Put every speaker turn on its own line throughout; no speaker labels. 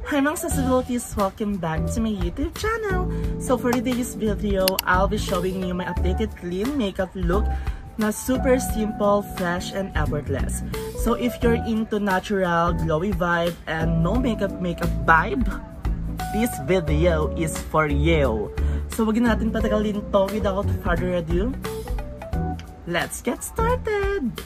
Hi mga sasagotis! Welcome back to my YouTube channel! So for today's video, I'll be showing you my updated clean makeup look na super simple, fresh, and effortless. So if you're into natural, glowy vibe, and no makeup vibe, this video is for you! So wag natin patagalin to without further ado. Let's get started!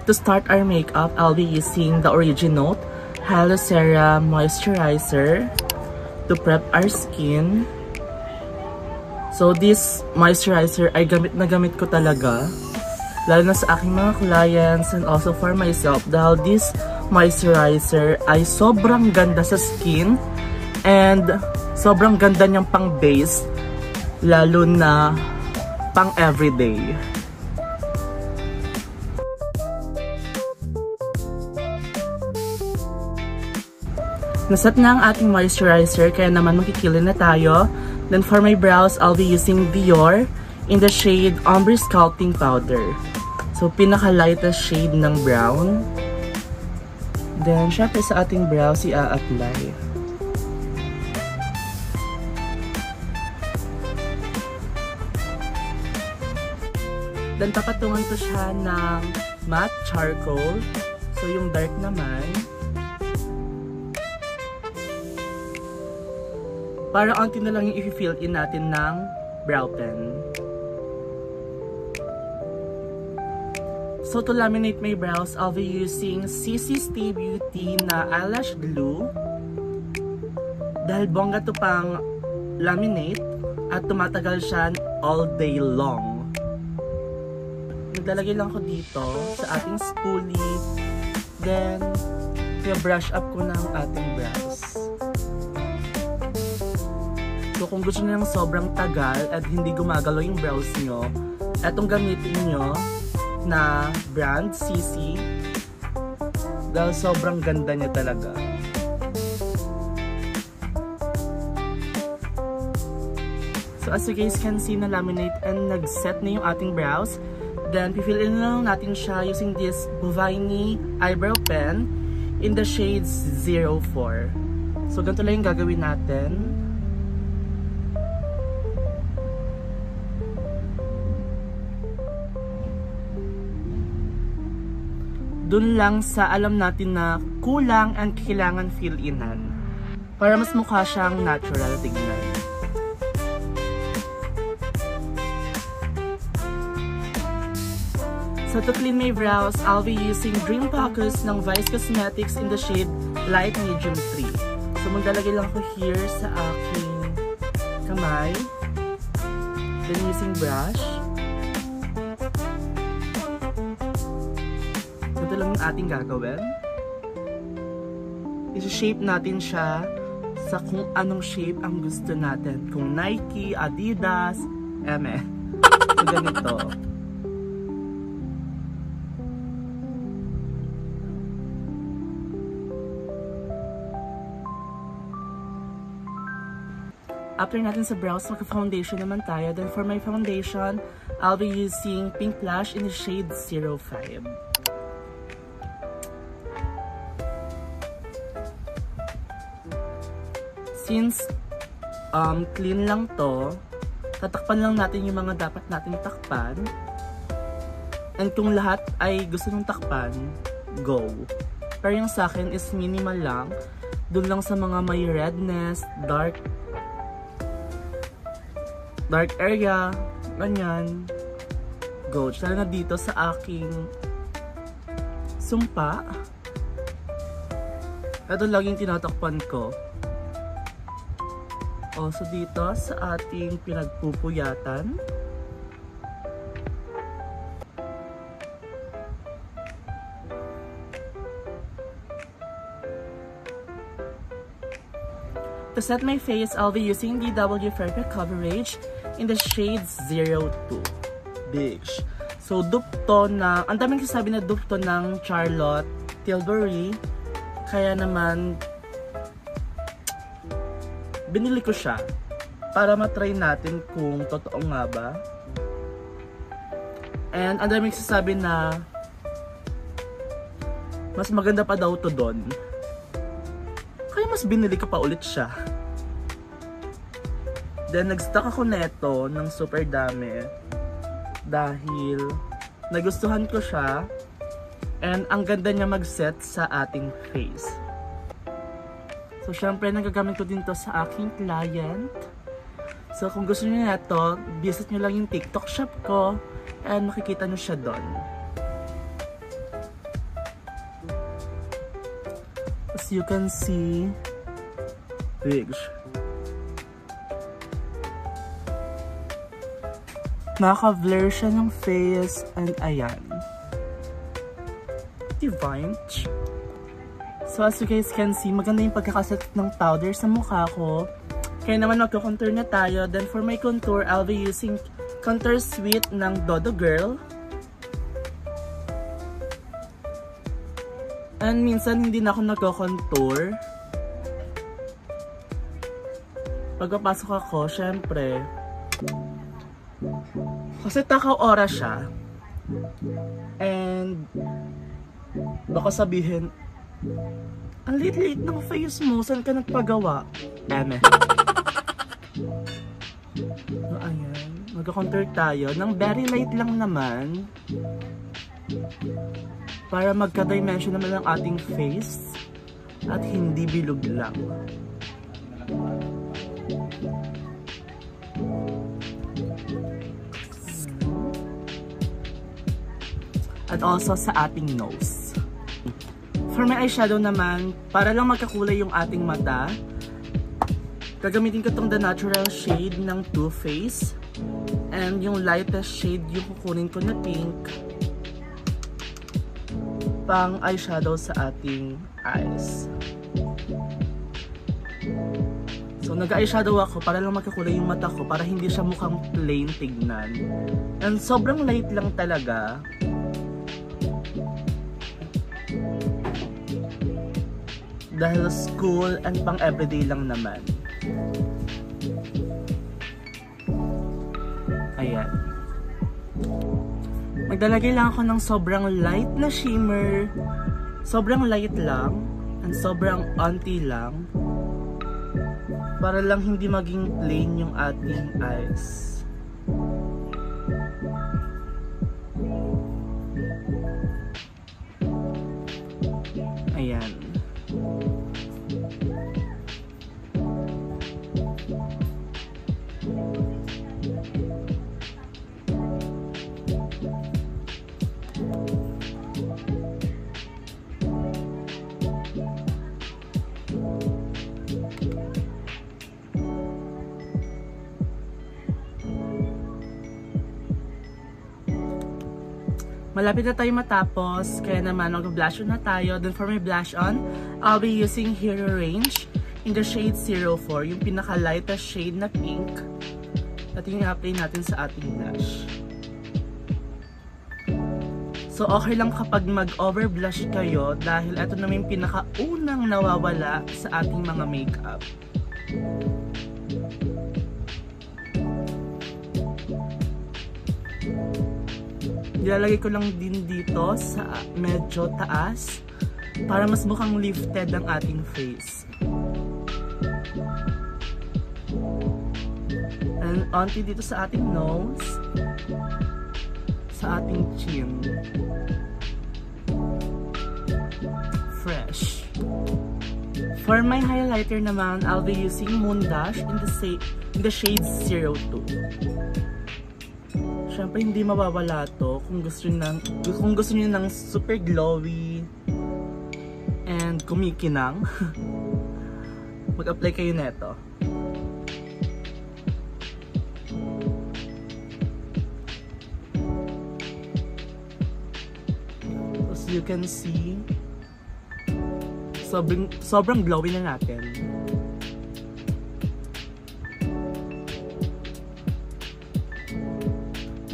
To start our makeup, I'll be using the Originote Halo Cera Moisturizer to prep our skin. So this moisturizer ay gamit na gamit ko talaga, lalo na sa aking mga clients and also for myself, dahil this moisturizer ay sobrang ganda sa skin and sobrang ganda niyang pang base, lalo na pang everyday. Nasat na ang ating moisturizer, kaya naman makikilin na tayo. Then for my brows, I'll be using Dior in the shade Ombre Sculpting Powder. So pinaka-lightest shade ng brown. Then syempre sa ating brows, i-apply. Then papatungan ko siya ng matte charcoal. So yung dark naman, para onti na lang yung i-fill in natin ng brow pen. So to laminate my brows, I'll be using CC Stay Beauty na eyelash glue. Dahil bongga to pang laminate at tumatagal siya all day long. Naglalagay lang ko dito sa ating spoolie. Then, i-brush up ko ng ating brows. So kung gusto niyo ng sobrang tagal at hindi gumagalaw yung brows nyo, etong gamitin nyo na brand CC, dahil sobrang ganda niya talaga. So as you guys can see, na laminate and nag-set na yung ating brows. Then pipiliin na lang natin siya using this Bovini eyebrow pen in the shades 04. So ganito lang yung gagawin natin. Dun lang sa alam natin na kulang and kailangan fill-inan para mas mukha siyang natural tignan. So to clean my brows, I'll be using Dream Focus ng Vice Cosmetics in the shade Light Medium 3. So maglalagay lang ko here sa aking kamay. Then using brush, ito lang yung ating gagawin. I-shape natin siya sa kung anong shape ang gusto natin. Kung Nike, Adidas, so ganito. After natin sa brows, magka-foundation naman tayo. Then for my foundation, I'll be using Pink Blush in the shade 05. Since clean lang to, tatakpan lang natin yung mga dapat nating takpan. And kung lahat ay gusto nung takpan, go. Pero yung sa akin is minimal lang. Doon lang sa mga may redness, dark area, ganyan. Go. Lalo na dito sa aking sumpa. Ito laging tinatakpan ko. Also dito sa ating pinagpupuyatan. To set my face, I'll be using DW Perfect Coverage in the shades 02 Beige. So dupe to na, ang daming kasabi na dupe to ng Charlotte Tilbury. Kaya naman binili ko siya para matry natin kung totoo nga ba. And ang daming sasabi na mas maganda pa daw to doon. Kaya mas binili ko pa ulit siya. Then nag-stock ako neto ng super dami dahil nagustuhan ko siya and ang ganda niya mag-set sa ating face. So syempre nagagamit ko din to sa aking client. So kung gusto niyo neto, visit niyo lang yung TikTok shop ko and makikita niyo siya doon. As you can see, naka-blur siya ng face and ayan. Divine. So as you guys can see, maganda yung pagkakaset ng powder sa mukha ko. Kaya naman magko-contour na tayo. Then for my contour, I'll be using Contour Sweet ng Dodo Girl. And minsan hindi na ako nagko-contour. Pagpapasok ako, syempre, kasi takaw oras siya. And baka sabihin, ang liit-liit ng face mo, saan ka nagpagawa? Eme. So, ayan. Mag-contour tayo. Ng very light lang naman. Para magka-dimension naman ang ating face. At hindi bilog lang. At also sa ating nose. For my eyeshadow naman, para lang magkakulay yung ating mata, gagamitin ko tong The Natural shade ng Too Faced. And yung lightest shade yung kukunin ko na pink. Pang eyeshadow sa ating eyes. So nag-eyeshadow ako para lang magkakulay yung mata ko, para hindi siya mukhang plain tignan. And sobrang light lang talaga. Dahil school and pang everyday lang naman. Ayan. Maglalagay lang ako ng sobrang light na shimmer. Sobrang light lang. And sobrang onti lang. Para lang hindi maging plain yung ating eyes. Ayan. Malapit na tayo matapos, kaya naman mag-blush on na tayo. Then for my blush on, I'll be using Hero Range in the shade 04, yung pinaka-lightest shade na pink. At yung i-apply natin sa ating blush. So okay lang kapag mag-over-blush kayo dahil ito naman yung pinaka-unang nawawala sa ating mga makeup. Ilalagay ko lang din dito sa medyo taas para mas mukhang lifted ang ating face. And onti dito sa ating nose, sa ating chin. Fresh. For my highlighter naman, I'll be using Moon Dash in the shade 02. Siyempre hindi mawawala to kung gusto niyo ng super glowy and kumikinang. Mag-apply kayo neto. As you can see, sobrang glowy na natin.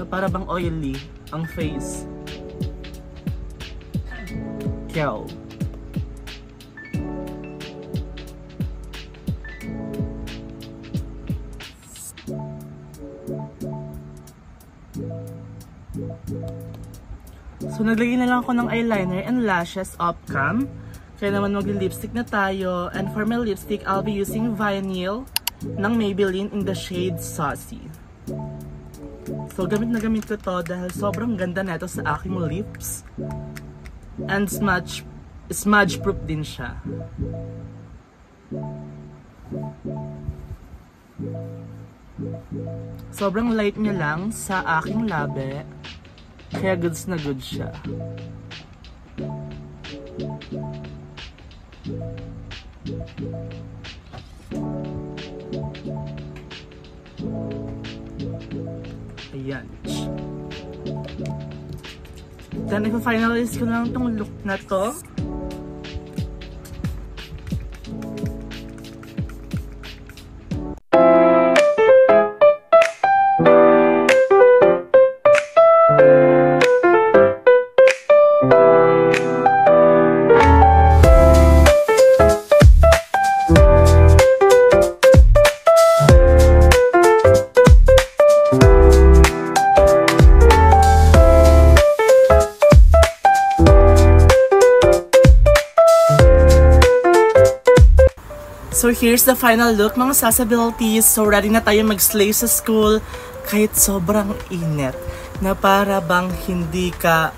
So, para bang oily ang face. Kyaw. So, naglagay na lang ako ng eyeliner and lashes off cam. Kaya naman mag-lipstick na tayo. And for my lipstick, I'll be using Vinyl ng Maybelline in the shade Saucy. So, gamit na gamit ko to dahil sobrang ganda nito sa aking lips. And smudge proof din siya. Sobrang light niya lang sa aking labi. Kaya goods na good siya. Ayan. Then, ipa-finalize ko lang itong look na to. So here's the final look mga sasabilities. So ready na tayo mag-slay sa school kahit sobrang init na para bang hindi ka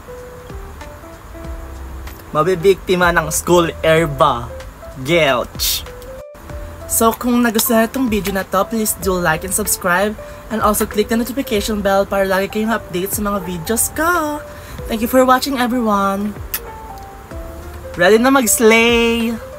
mabibiktima ng school air ba? Gelch! So kung nagustuhan itong video na to, please do like and subscribe and also click the notification bell para lagi kayong update sa mga videos ko. Thank you for watching everyone! Ready na mag-slay!